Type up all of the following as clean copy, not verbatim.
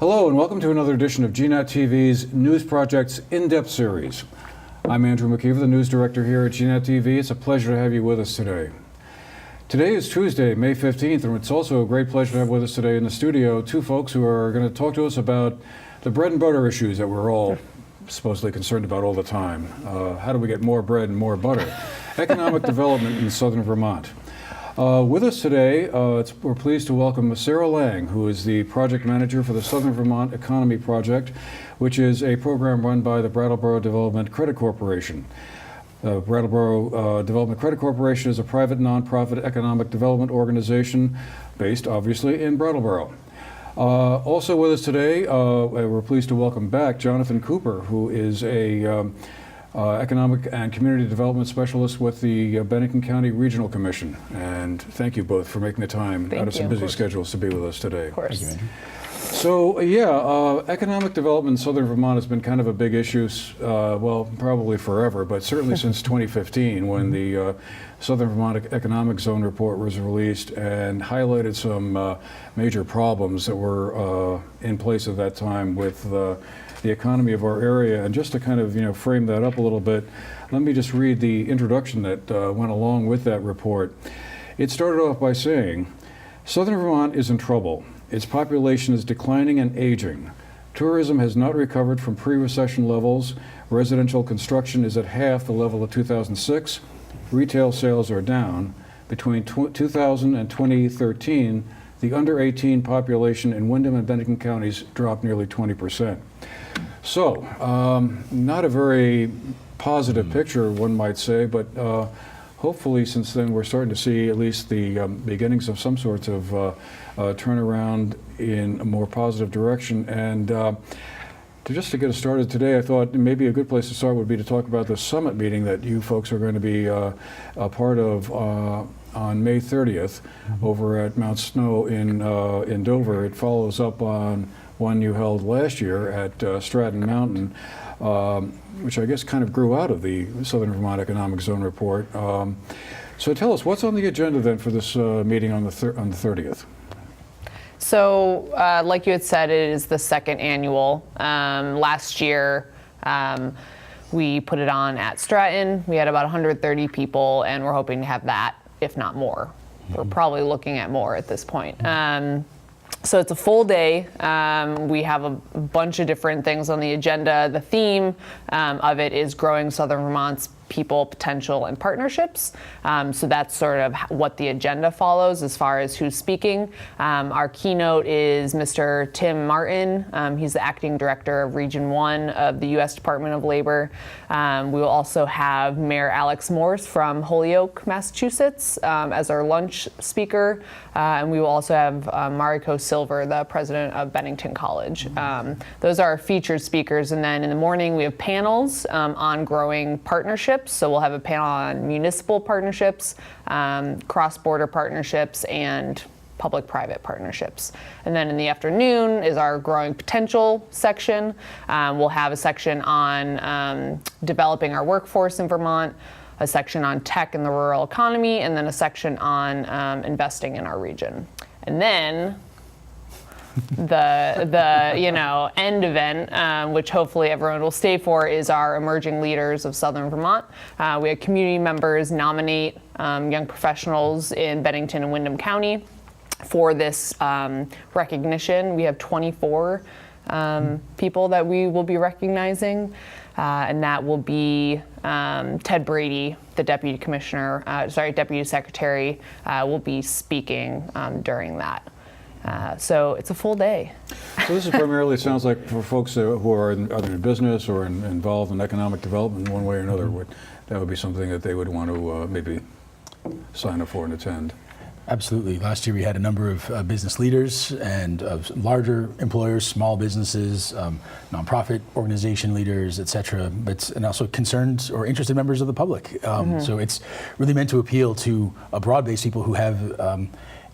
Hello and welcome to another edition of GNAT-TV's News Project's In-Depth Series. I'm Andrew McKeever, the News Director here at GNAT-TV. It's a pleasure to have you with us today. Today is Tuesday, May 15th, and it's also a great pleasure to have with us today in the studio two folks who are going to talk to us about the bread and butter issues that we're all supposedly concerned about all the time. How do we get more bread and more butter? Economic development in Southern Vermont. With us today, we're pleased to welcome Sarah Lang, who is the project manager for the Southern Vermont Economy Project, which is a program run by the Brattleboro Development Credit Corporation. The Brattleboro Development Credit Corporation is a private nonprofit economic development organization based, obviously, in Brattleboro. Also with us today, we're pleased to welcome back Jonathan Cooper, who is a Economic and Community Development Specialist with the Bennington County Regional Commission. And thank you both for making the time out of some busy schedules to be with us today. Of course. Thank you, so economic development in Southern Vermont has been kind of a big issue, well, probably forever, but certainly since 2015 when the Southern Vermont Economic Zone Report was released and highlighted some major problems that were in place at that time with the economy of our area. And just to kind of frame that up a little bit, let me just read the introduction that went along with that report. It started off by saying, Southern Vermont is in trouble. Its population is declining and aging. Tourism has not recovered from pre-recession levels. Residential construction is at half the level of 2006. Retail sales are down. Between 2000 and 2013, the under 18 population in Windham and Bennington counties dropped nearly 20%. So, not a very positive picture, one might say, but hopefully since then we're starting to see at least the beginnings of some sorts of turnaround in a more positive direction. And just to get us started today, I thought maybe a good place to start would be to talk about the summit meeting that you folks are going to be a part of on May 30th over at Mount Snow in Dover. It follows up on one you held last year at Stratton Mountain, which I guess kind of grew out of the Southern Vermont Economic Zone Report. So tell us, what's on the agenda then for this meeting on the 30th? So, like you had said, it is the second annual. Last year, we put it on at Stratton. We had about 130 people, and we're hoping to have that, if not more. We're probably looking at more at this point. So it's a full day. We have a bunch of different things on the agenda. The theme of it is growing Southern Vermont's people, potential, and partnerships. So that's sort of what the agenda follows as far as who's speaking. Our keynote is Mr. Tim Martin. He's the acting director of Region 1 of the U.S. Department of Labor. We will also have Mayor Alex Morse from Holyoke, Massachusetts, as our lunch speaker. And we will also have Mariko Silver, the president of Bennington College. Those are our featured speakers. And then in the morning, we have panels on growing partnerships. So we'll have a panel on municipal partnerships, cross-border partnerships, and public-private partnerships. And then in the afternoon is our growing potential section. We'll have a section on developing our workforce in Vermont, a section on tech and the rural economy, and then a section on investing in our region. And then the end event, which hopefully everyone will stay for, is our emerging leaders of Southern Vermont. We have community members nominate young professionals in Bennington and Windham County for this recognition. We have 24 people that we will be recognizing, and that will be Ted Brady, the deputy secretary, will be speaking during that. So it's a full day. So this is primarily, it sounds like, for folks who are either in business or involved in economic development in one way or another, that would be something that they would want to maybe sign up for and attend. Absolutely. Last year we had a number of business leaders and larger employers, small businesses, nonprofit organization leaders, et cetera, and also concerned or interested members of the public. So it's really meant to appeal to a broad base of people who have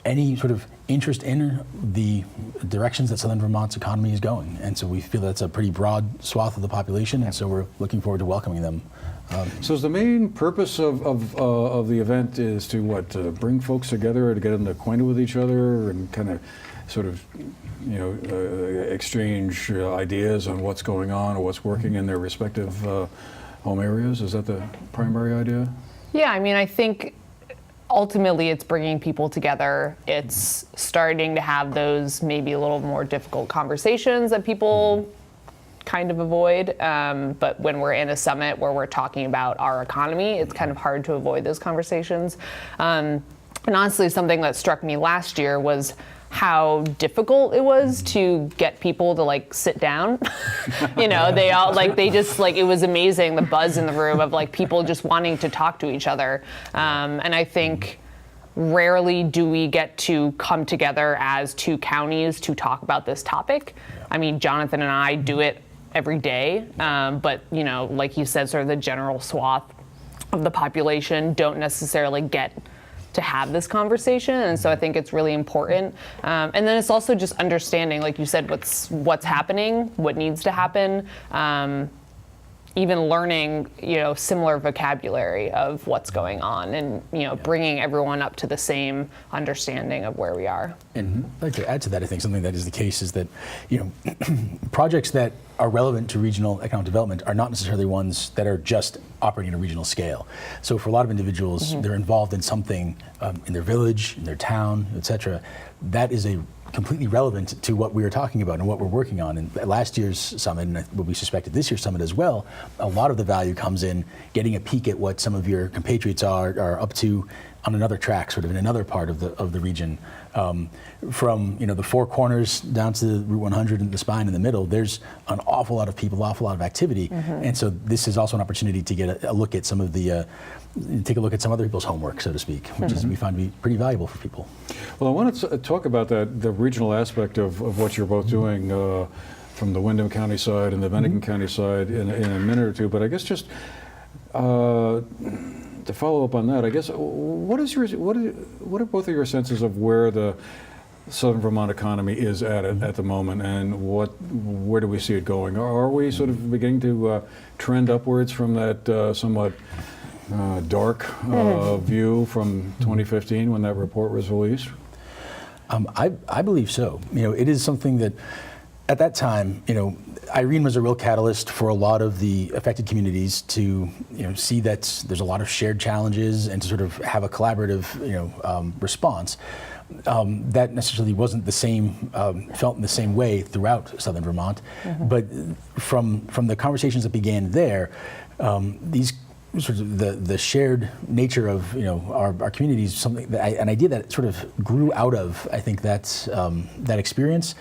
any sort of interest in the directions that Southern Vermont's economy is going. And so we feel that's a pretty broad swath of the population, and so we're looking forward to welcoming them. So is the main purpose of the event is to bring folks together, to get them acquainted with each other and kind of sort of, exchange ideas on what's going on or what's working in their respective home areas? Is that the primary idea? Yeah, I mean, I think ultimately it's bringing people together. It's starting to have those maybe a little more difficult conversations that people kind of avoid. But when we're in a summit where we're talking about our economy, it's kind of hard to avoid those conversations. And honestly, something that struck me last year was how difficult it was to get people to like sit down. They all it was amazing, the buzz in the room of like people just wanting to talk to each other. And I think rarely do we get to come together as two counties to talk about this topic. I mean, Jonathan and I do it every day, but like you said, sort of the general swath of the population don't necessarily get to have this conversation, and so I think it's really important. And then it's also just understanding, like you said, what's happening, what needs to happen, even learning, similar vocabulary of what's going on, and bringing everyone up to the same understanding of where we are. And I'd like to add to that, I think something that is the case is that, projects that are relevant to regional economic development are not necessarily ones that are just operating at a regional scale. So for a lot of individuals, they're involved in something in their village, in their town, et cetera, that is completely relevant to what we were talking about and what we're working on. And at last year's summit, and what we suspect at this year's summit as well, a lot of the value comes in getting a peek at what some of your compatriots are up to on another track, sort of in another part of the region. From the Four Corners down to Route 100 and the Spine in the middle, there's an awful lot of people, awful lot of activity. And so this is also an opportunity to get a look at some of the take a look at some other people's homework, so to speak, which is we find to be pretty valuable for people. Well, I want to talk about the regional aspect of what you're both doing from the Windham County side and the Bennington County side in a minute or two, but I guess just to follow up on that, I guess, what are both of your senses of where the Southern Vermont economy is at the moment, and where do we see it going? Are we sort of beginning to trend upwards from that somewhat dark view from 2015 when that report was released? I believe so. It is something that at that time, Irene was a real catalyst for a lot of the affected communities to, see that there's a lot of shared challenges and to sort of have a collaborative, response. That necessarily wasn't the same, felt in the same way throughout Southern Vermont. But from the conversations that began there, these sort of the shared nature of our communities, something an idea that sort of grew out of, I think, that experience.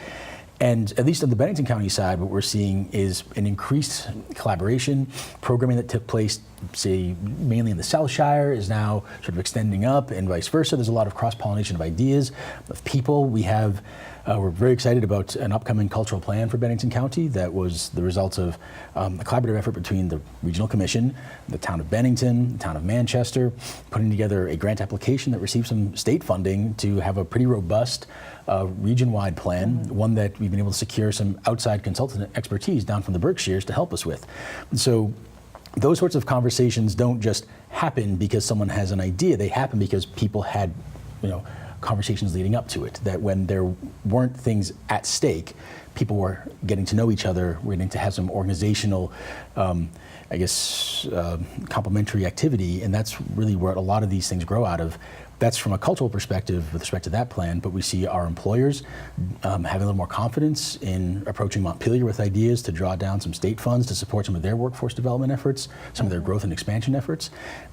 And at least on the Bennington County side, what we're seeing is an increased collaboration. Programming that took place, say, mainly in the South Shire is now sort of extending up, and vice versa. There's a lot of cross-pollination of ideas, of people. We're very excited about an upcoming cultural plan for Bennington County that was the result of a collaborative effort between the Regional Commission, the town of Bennington, the town of Manchester, putting together a grant application that received some state funding to have a pretty robust region-wide plan, one that we've been able to secure some outside consultant expertise down from the Berkshires to help us with. And so those sorts of conversations don't just happen because someone has an idea. They happen because people had, conversations leading up to it, that when there weren't things at stake, people were getting to know each other, we're getting to have some organizational, complementary activity, and that's really where a lot of these things grow out of. That's from a cultural perspective with respect to that plan, but we see our employers having a little more confidence in approaching Montpelier with ideas to draw down some state funds to support some of their workforce development efforts, some of their growth and expansion efforts,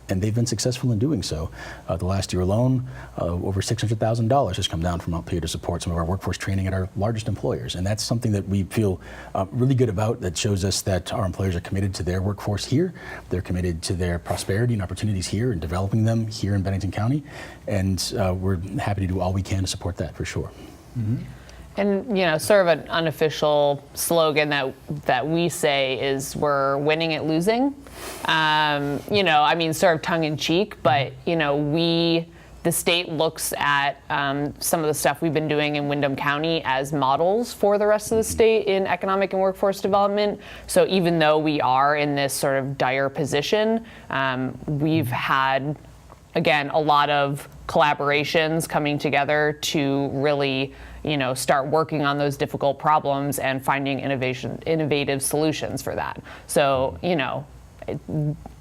and they've been successful in doing so. The last year alone, over $600,000 has come down from Montpelier to support some of our workforce training at our largest employers, and that's something that we feel really good about, that shows us that our employers are committed to their workforce here, they're committed to their prosperity and opportunities here and developing them here in Bennington County. And we're happy to do all we can to support that, for sure. And sort of an unofficial slogan that we say is we're winning at losing. Sort of tongue in cheek, but the state looks at some of the stuff we've been doing in Windham County as models for the rest of the state in economic and workforce development. So even though we are in this sort of dire position, we've had again, a lot of collaborations coming together to really, start working on those difficult problems and finding innovative solutions for that. So,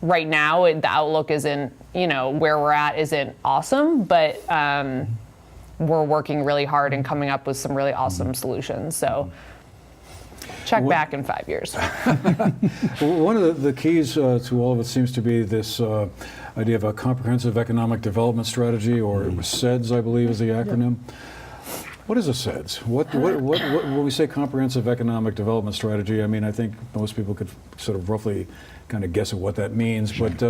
right now the outlook isn't, where we're at isn't awesome, but we're working really hard and coming up with some really awesome solutions. So check back in 5 years. Well, one of the keys to all of it seems to be this idea of a comprehensive economic development strategy, or SEDS, I believe is the acronym. What is a SEDS? What, when we say comprehensive economic development strategy, I mean, I think most people could sort of roughly kind of guess at what that means, but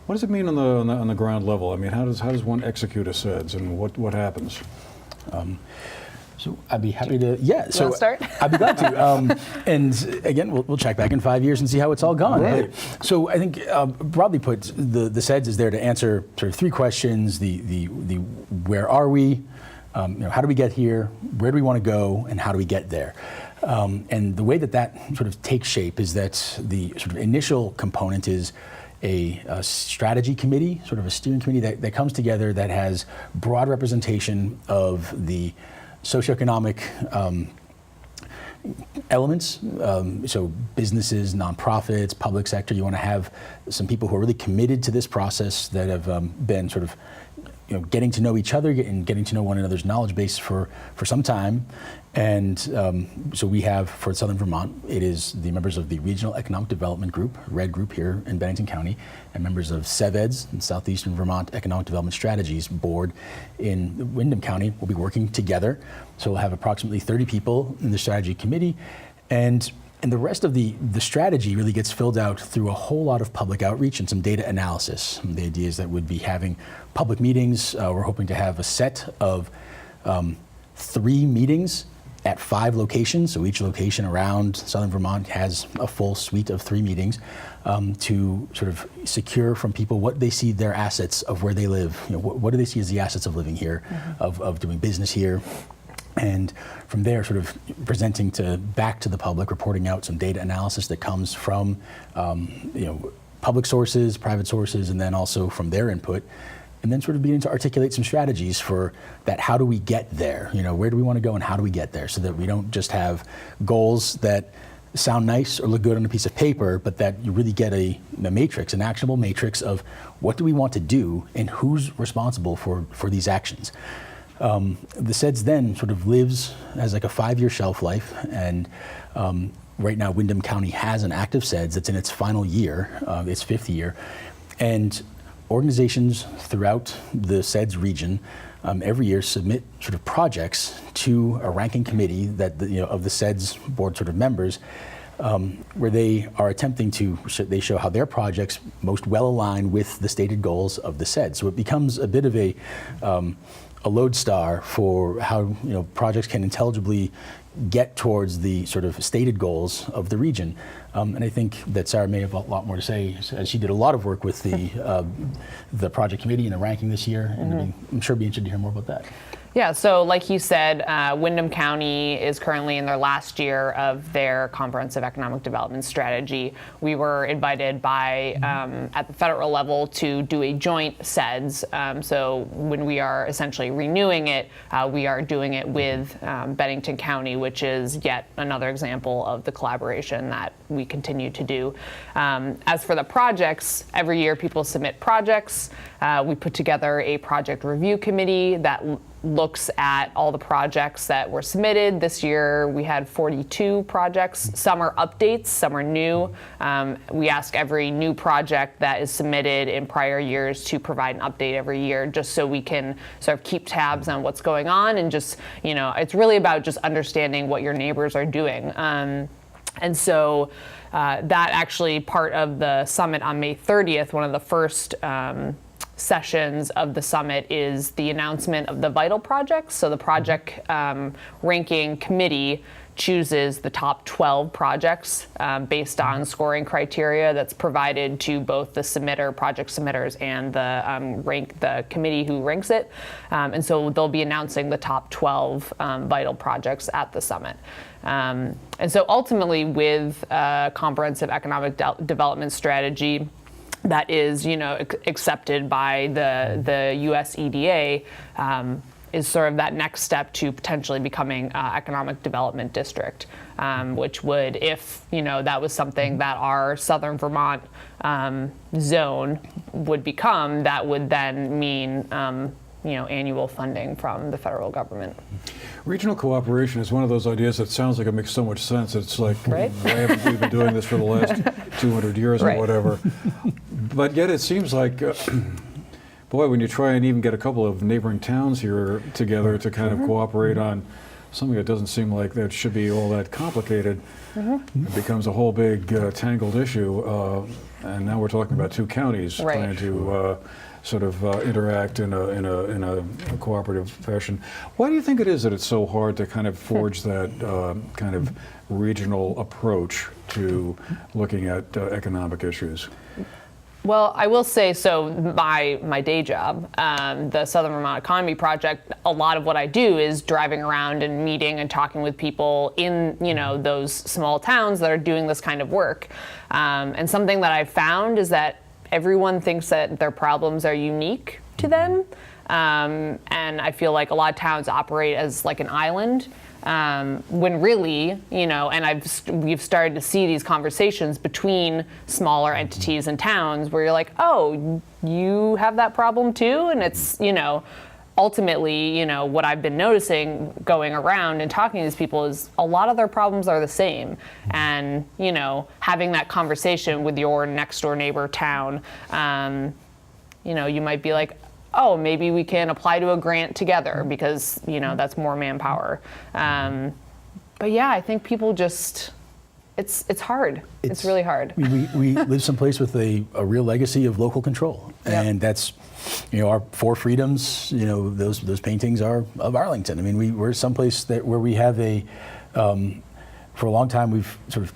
what does it mean on the ground level? I mean, how does one execute a SEDS, and what happens? So I'd be happy to, yeah. So start? I'd be glad to. And again, we'll check back in 5 years and see how it's all gone. Right. So I think, broadly put, the SEDS is there to answer sort of three questions: the where are we, how do we get here, where do we want to go, and how do we get there? And the way that sort of takes shape is that the sort of initial component is a strategy committee, sort of a steering committee that comes together, that has broad representation of the socioeconomic elements, so businesses, nonprofits, public sector. You want to have some people who are really committed to this process, that have been sort of getting to know each other and getting to know one another's knowledge base for some time. And so we have, for Southern Vermont, it is the members of the Regional Economic Development Group, RED Group here in Bennington County, and members of SEVEDS, and Southeastern Vermont Economic Development Strategies Board in Windham County, will be working together. So we'll have approximately 30 people in the strategy committee. And the rest of the strategy really gets filled out through a whole lot of public outreach and some data analysis. And the idea is that we'd be having public meetings. We're hoping to have a set of 3 meetings at 5 locations. So each location around Southern Vermont has a full suite of 3 meetings to sort of secure from people what they see their assets of where they live. What do they see as the assets of living here, of doing business here? And from there, sort of presenting back to the public, reporting out some data analysis that comes from public sources, private sources, and then also from their input. And then sort of beginning to articulate some strategies for that. How do we get there? Where do we want to go, and how do we get there? So that we don't just have goals that sound nice or look good on a piece of paper, but that you really get a matrix, an actionable matrix of what do we want to do and who's responsible for these actions. The SEDS then sort of lives as like a 5-year shelf life, and right now Windham County has an active SEDS that's in its final year, its 5th year, and organizations throughout the SEDS region every year submit sort of projects to a ranking committee that of the SEDS board sort of members, where they are attempting to show how their projects most well align with the stated goals of the SEDS. So it becomes a bit of a lodestar for how projects can intelligibly get towards the sort of stated goals of the region. And I think that Sarah may have a lot more to say, as she did a lot of work with the project committee and the ranking this year, and I'm sure be interested to hear more about that. Yeah, so like you said, Windham County is currently in their last year of their comprehensive economic development strategy. We were invited by, at the federal level, to do a joint SEDS. So when we are essentially renewing it, we are doing it with Bennington County, which is yet another example of the collaboration that we continue to do. As for the projects, every year people submit projects. We put together a project review committee that looks at all the projects that were submitted. This year we had 42 projects. Some are updates, some are new. We ask every new project that is submitted in prior years to provide an update every year, just so we can sort of keep tabs on what's going on, and just, it's really about just understanding what your neighbors are doing. And so that actually, part of the summit on May 30th, one of the first sessions of the summit is the announcement of the vital projects. So the project ranking committee chooses the top 12 projects based on scoring criteria that's provided to both the project submitters and the committee who ranks it. And so they'll be announcing the top 12 vital projects at the summit. And so ultimately, with a comprehensive economic development strategy, that is, accepted by the U.S. EDA, is sort of that next step to potentially becoming economic development district, which would, if that was something that our Southern Vermont zone would become, that would then mean annual funding from the federal government. Regional cooperation is one of those ideas that sounds like it makes so much sense. It's like, Right? why haven't we been doing this for the last 200 years Right. or whatever? But yet it seems like, boy, when you try and even get a couple of neighboring towns here together to kind of cooperate on something that doesn't seem like that should be all that complicated, it becomes a whole big tangled issue. And now we're talking about two counties Right. trying to sort of interact in a cooperative fashion. Why do you think it is that it's so hard to kind of forge that kind of regional approach to looking at economic issues? Well, I will say, so my day job, the Southern Vermont Economy Project, a lot of what I do is driving around and meeting and talking with people in, those small towns that are doing this kind of work. And something that I've found is that everyone thinks that their problems are unique to them. And I feel like a lot of towns operate as like an island. When really, and we've started to see these conversations between smaller entities and towns where you're like, oh, you have that problem too? And it's, ultimately, what I've been noticing going around and talking to these people is a lot of their problems are the same. And, having that conversation with your next door neighbor town, you might be like, oh, maybe we can apply to a grant together because, that's more manpower. But yeah, I think people just, it's hard. It's really hard. We live someplace with a real legacy of local control. Yep. And that's, our four freedoms, those paintings are of Arlington. I mean, we're someplace where we have for a long time, we've sort of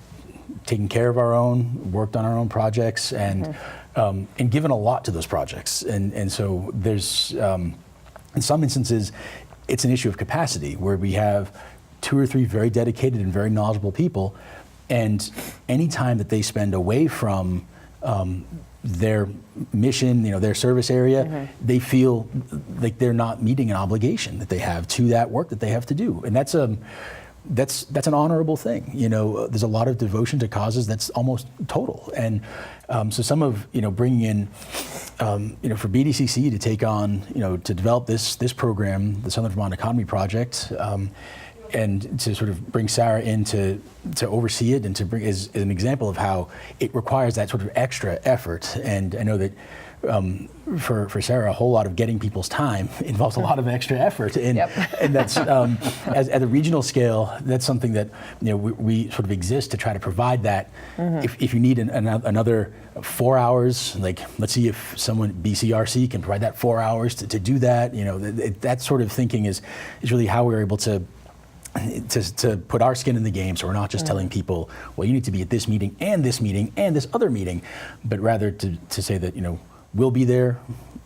taken care of our own, worked on our own projects, and given a lot to those projects. And so there's, in some instances, it's an issue of capacity where we have 2 or 3 very dedicated and very knowledgeable people, and any time that they spend away from their mission, their service area, they feel like they're not meeting an obligation that they have to that work that they have to do. And that's an honorable thing. There's a lot of devotion to causes that's almost total. And so some of, bringing in, for BDCC to take on, to develop this program, the Southern Vermont Economy Project, and to sort of bring Sarah in to oversee it and to bring is an example of how it requires that sort of extra effort. And I know that for Sarah, a whole lot of getting people's time involves a lot of extra effort. And, and that's, at a regional scale, that's something that, we sort of exist to try to provide that. If you need another 4 hours, like let's see if someone, BCRC can provide that 4 hours to do that. That sort of thinking is really how we're able to put our skin in the game, so we're not just telling people, well, you need to be at this meeting and this other meeting, but rather to say that, we'll be there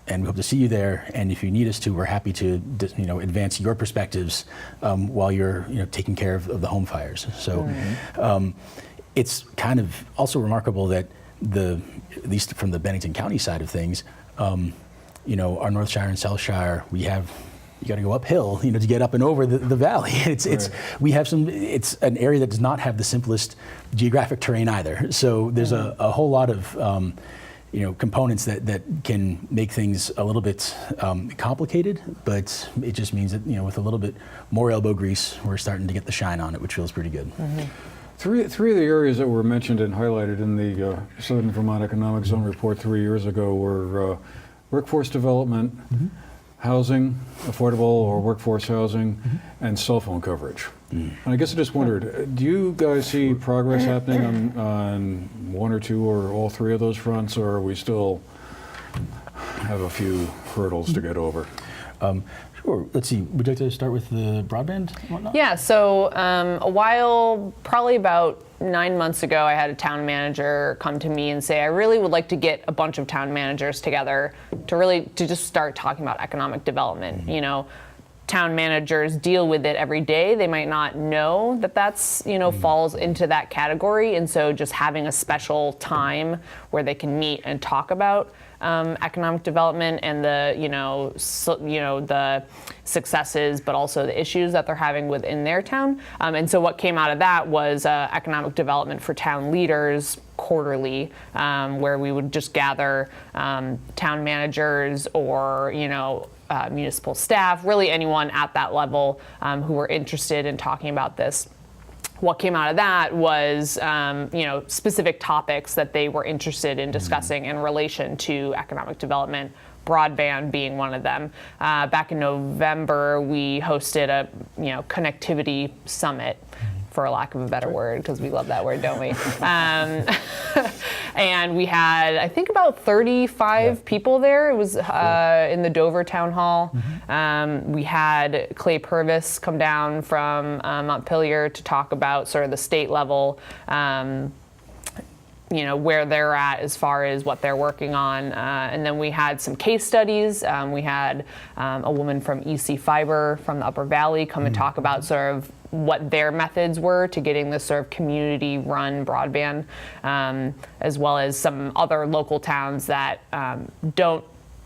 and we hope to see you there, and if you need us to, we're happy to advance your perspectives while you're taking care of the home fires. So it's kind of also remarkable that at least from the Bennington County side of things, our North Shire and South Shire, you got to go uphill, to get up and over the valley. We have it's an area that does not have the simplest geographic terrain either. So there's a whole lot of, components that can make things a little bit complicated, but it just means that, with a little bit more elbow grease, we're starting to get the shine on it, which feels pretty good. Three of the areas that were mentioned and highlighted in the Southern Vermont Economic Zone report 3 years ago were workforce development, housing, affordable or workforce housing, and cell phone coverage. And I guess I just wondered, do you guys see progress happening on one or two or all three of those fronts, or are we still have a few hurdles to get over? Sure. Let's see. Would you like to start with the broadband and whatnot? Yeah. So probably about 9 months ago, I had a town manager come to me and say, I really would like to get a bunch of town managers together to just start talking about economic development. town managers deal with it every day. They might not know that that's, falls into that category. And so just having a special time where they can meet and talk about economic development and the, the successes, but also the issues that they're having within their town. And so what came out of that was economic development for town leaders quarterly, where we would just gather town managers or, municipal staff, really anyone at that level who were interested in talking about this. What came out of that was, specific topics that they were interested in discussing in relation to economic development, broadband being one of them. Back in November, we hosted a, connectivity summit, for lack of a better word, because we love that word, don't we? And we had, I think, about 35 people there. It was in the Dover Town Hall. We had Clay Purvis come down from Montpelier to talk about sort of the state level, where they're at as far as what they're working on. And then we had some case studies. We had a woman from EC Fiber from the Upper Valley come and talk about sort of what their methods were to getting this sort of community-run broadband, as well as some other local towns that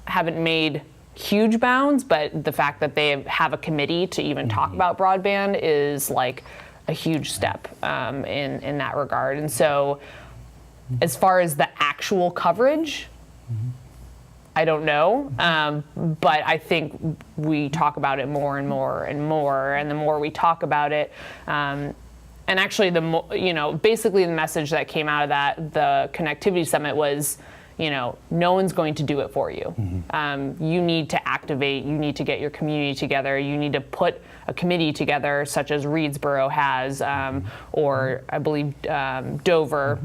haven't made huge bounds, but the fact that they have a committee to even talk about broadband is like a huge step in that regard. And so as far as the actual coverage, I don't know, but I think we talk about it more and more and more, and the more we talk about it, and actually basically the message that came out of the Connectivity Summit was, no one's going to do it for you. You need to activate, you need to get your community together, you need to put a committee together such as Reedsboro has, or I believe Dover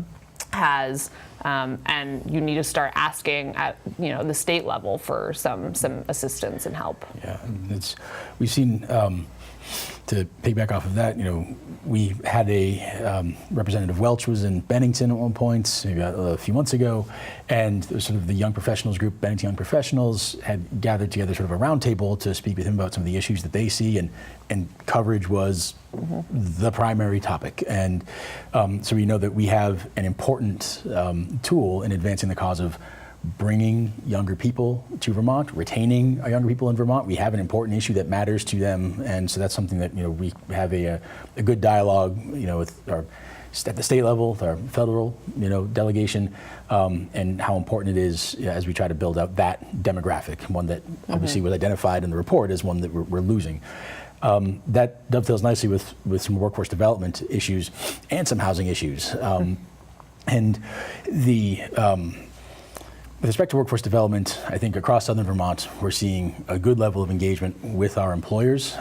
has, and you need to start asking at the state level for some assistance and help. Yeah, we've seen, to piggyback off of that, we had a Representative Welch was in Bennington at one point, maybe a few months ago, and sort of the young professionals group, Bennington Young Professionals, had gathered together sort of a roundtable to speak with him about some of the issues that they see, and coverage was the primary topic. And so we know that we have an important tool in advancing the cause of bringing younger people to Vermont, retaining our younger people in Vermont. We have an important issue that matters to them, and so that's something that we have a good dialogue, with our at the state level, with our federal, delegation, and how important it is as we try to build out that demographic, one that obviously was identified in the report as one that we're losing. That dovetails nicely with some workforce development issues and some housing issues, and with respect to workforce development, I think across Southern Vermont, we're seeing a good level of engagement with our employers.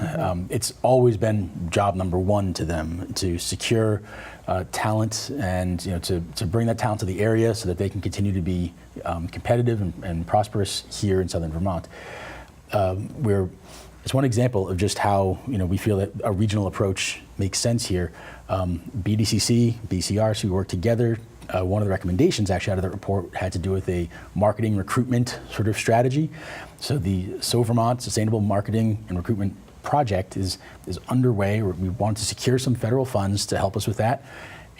It's always been job number one to them to secure talent and to bring that talent to the area so that they can continue to be competitive and prosperous here in Southern Vermont. It's one example of just how we feel that a regional approach makes sense here. BDCC, BCR, so we work together. One of the recommendations actually out of the report had to do with a marketing recruitment sort of strategy. So the Vermont Sustainable Marketing and Recruitment Project is underway. We want to secure some federal funds to help us with that.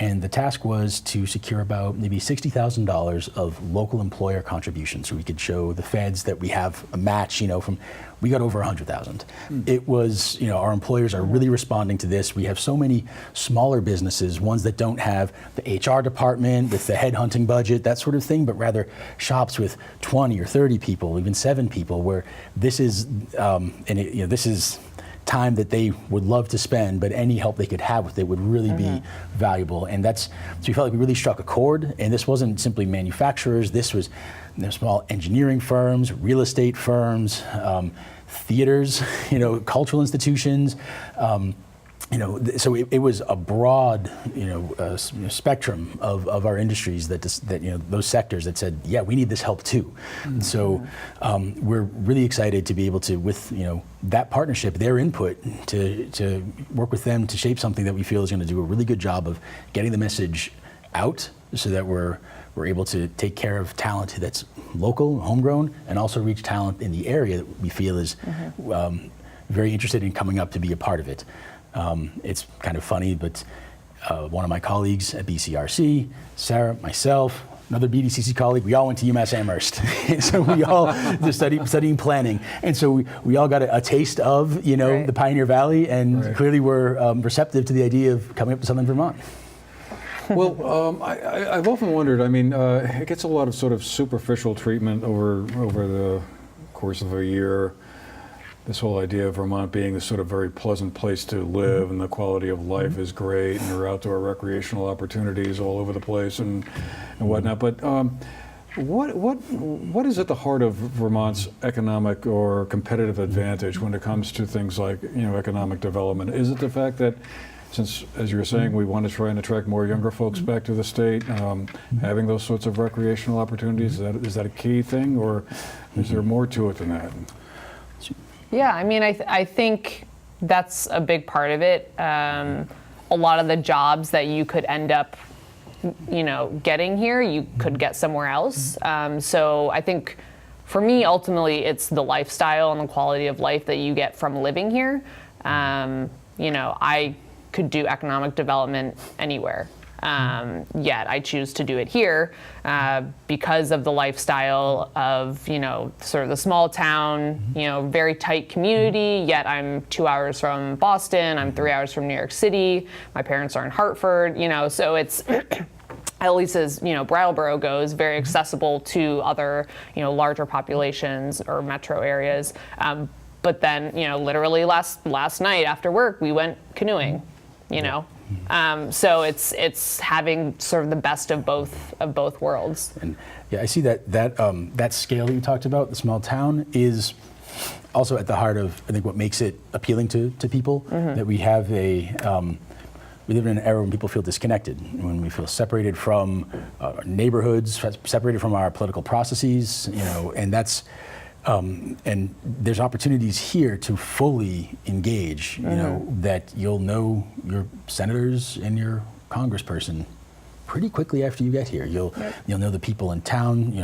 And the task was to secure about maybe $60,000 of local employer contributions, so we could show the feds that we have a match. We got over 100,000. It was, our employers are really responding to this. We have so many smaller businesses, ones that don't have the HR department with the headhunting budget, that sort of thing, but rather shops with 20 or 30 people, even 7 people, where this is, this is time that they would love to spend, but any help they could have with it would really be valuable. And so we felt like we really struck a chord. And this wasn't simply manufacturers. This was small engineering firms, real estate firms, theaters, cultural institutions. So it was a broad, spectrum of our industries that those sectors that said, yeah, we need this help too. And so we're really excited to be able to, with that partnership, their input, to work with them to shape something that we feel is going to do a really good job of getting the message out, so that we're able to take care of talent that's local, homegrown, and also reach talent in the area that we feel is very interested in coming up to be a part of it. It's kind of funny, but one of my colleagues at BCRC, Sarah, myself, another BDCC colleague, we all went to UMass Amherst. So we all studying planning. And so we all got a taste of, the Pioneer Valley, and clearly were receptive to the idea of coming up to Southern Vermont. Well, I've often wondered, it gets a lot of sort of superficial treatment over the course of a year. This whole idea of Vermont being this sort of very pleasant place to live, and the quality of life is great, and there are outdoor recreational opportunities all over the place and whatnot. But what is at the heart of Vermont's economic or competitive advantage when it comes to things like economic development? Is it the fact that, since, as you were saying, we want to try and attract more younger folks back to the state, having those sorts of recreational opportunities, is that a key thing, or is there more to it than that? Yeah, I think that's a big part of it. A lot of the jobs that you could end up, getting here, you could get somewhere else. So I think for me, ultimately, it's the lifestyle and the quality of life that you get from living here. I could do economic development anywhere. Yet I choose to do it here because of the lifestyle of, sort of the small town, very tight community, yet I'm 2 hours from Boston, I'm 3 hours from New York City, my parents are in Hartford, so it's, at least as, Brattleboro goes, very accessible to other, larger populations or metro areas. But then, literally last night after work, we went canoeing, so it's having sort of the best of both worlds. And yeah, I see that scale that you talked about, the small town, is also at the heart of, I think, what makes it appealing to people. That we have we live in an era when people feel disconnected, when we feel separated from our neighborhoods, separated from our political processes, and that's. And there's opportunities here to fully engage, that you'll know your senators and your congressperson pretty quickly after you get here. You'll know the people in town.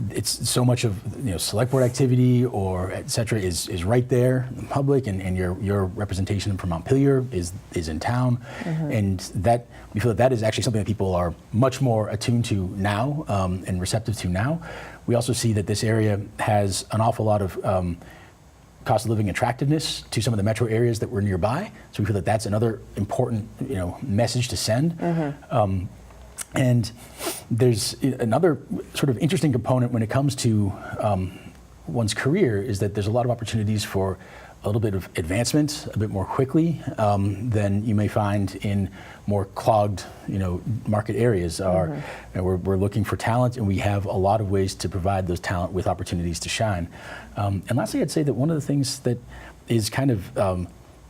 It's so much of select board activity or et cetera is right there in public, and your representation from Montpelier is in town, and that we feel that is actually something that people are much more attuned to now and receptive to now. We also see that this area has an awful lot of cost of living attractiveness to some of the metro areas that were nearby. So we feel that that's another important message to send. And there's another sort of interesting component when it comes to one's career, is that there's a lot of opportunities for a little bit of advancement a bit more quickly than you may find in more clogged, market areas. We're looking for talent, and we have a lot of ways to provide those talent with opportunities to shine. And lastly, I'd say that one of the things that is kind of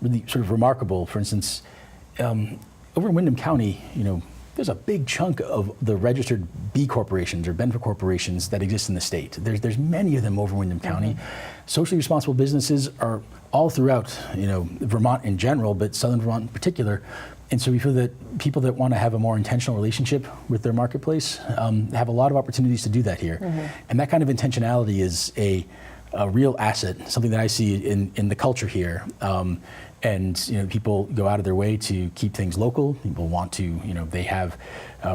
really sort of remarkable, for instance, over in Windham County, there's a big chunk of the registered B corporations or benefit corporations that exist in the state. There's many of them over Windham County. Socially responsible businesses are all throughout, Vermont in general, but Southern Vermont in particular. And so we feel that people that want to have a more intentional relationship with their marketplace have a lot of opportunities to do that here. And that kind of intentionality is a real asset, something that I see in the culture here. And people go out of their way to keep things local. People want to, they have,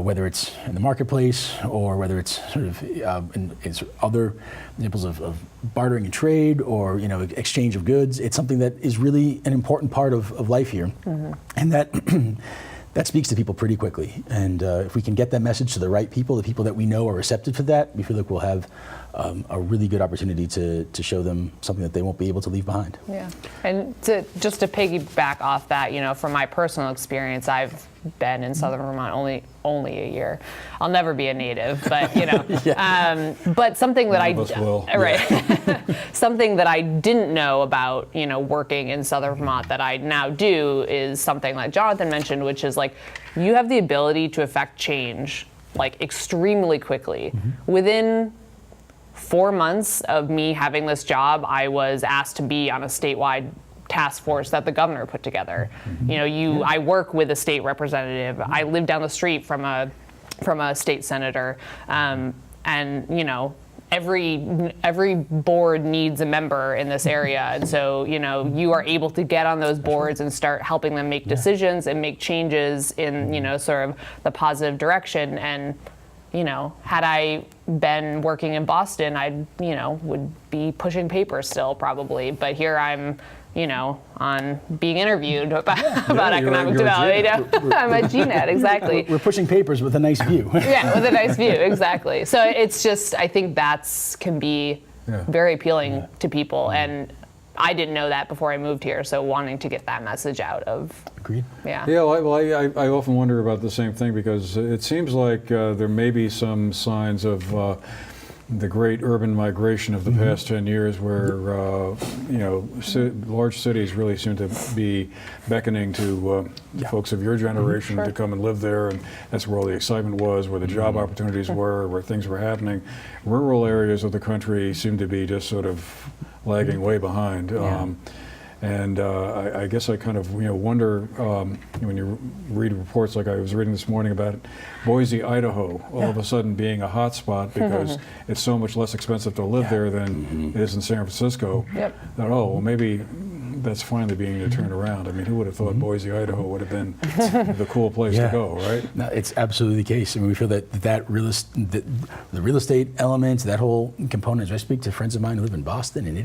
whether it's in the marketplace or whether it's sort of in other examples of bartering and trade or exchange of goods. It's something that is really an important part of life here, and that that speaks to people pretty quickly. And if we can get that message to the right people, the people that we know are receptive to that, we feel like we'll have a really good opportunity to show them something that they won't be able to leave behind. Yeah, and just to piggyback off that, from my personal experience, I've been in Southern Vermont only a year. I'll never be a native, but but something that something that I didn't know about, working in Southern Vermont that I now do is something like Jonathan mentioned, which is like you have the ability to affect change like extremely quickly. Within 4 months of me having this job, I was asked to be on a statewide task force that the governor put together. I work with a state representative. I live down the street from a state senator, and every board needs a member in this area, and so you are able to get on those boards and start helping them make decisions and make changes in sort of the positive direction. And had I been working in Boston, I would be pushing paper still probably, but here I'm on being interviewed about economic development. I'm at GNAT, exactly. We're pushing papers with a nice view. Yeah, with a nice view, exactly. So it's just, I think can be very appealing to people, and I didn't know that before I moved here, so wanting to get that message out of. Agreed. Yeah. Yeah, well, I often wonder about the same thing, because it seems like there may be some signs of the great urban migration of the past 10 years, where large cities really seem to be beckoning to folks of your generation to come and live there, and that's where all the excitement was, where the job opportunities were, where things were happening. Rural areas of the country seem to be just sort of lagging way behind. And I guess I kind of wonder when you read reports like I was reading this morning about Boise, Idaho, all of a sudden being a hot spot because it's so much less expensive to live there than it is in San Francisco. That, well, maybe that's finally being turned around. I mean, who would have thought Boise, Idaho would have been the cool place to go, right? No, it's absolutely the case. I mean, we feel that the real estate element, that whole component. I speak to friends of mine who live in Boston, and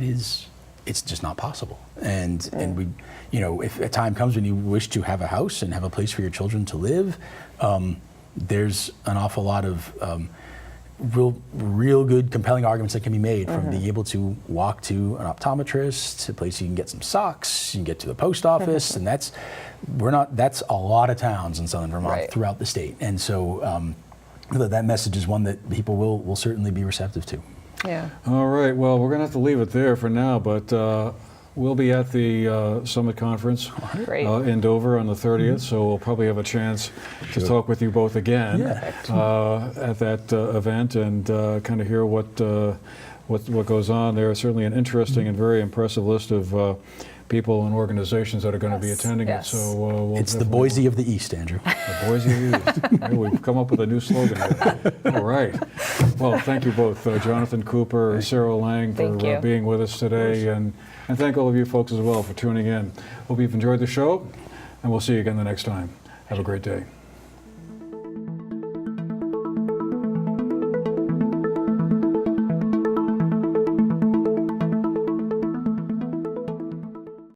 it's just not possible. And we, if a time comes when you wish to have a house and have a place for your children to live, there's an awful lot of real good, compelling arguments that can be made from being able to walk to an optometrist, a place you can get some socks, you can get to the post office, and that's a lot of towns in Southern Vermont throughout the state. And so that message is one that people will certainly be receptive to. Yeah. All right. Well, we're going to have to leave it there for now, but we'll be at the Summit Conference in Dover on the 30th, so we'll probably have a chance to talk with you both again at that event and kind of hear what goes on there. Certainly an interesting and very impressive list of people and organizations that are going to be attending it. So it's the Boise of the East, Andrew. The Boise of the East. Hey, we've come up with a new slogan here. All right. Well, thank you both, Jonathan Cooper and Sarah Lang, for being with us today, and thank all of you folks as well for tuning in. Hope you've enjoyed the show, and we'll see you again the next time. Have a great day.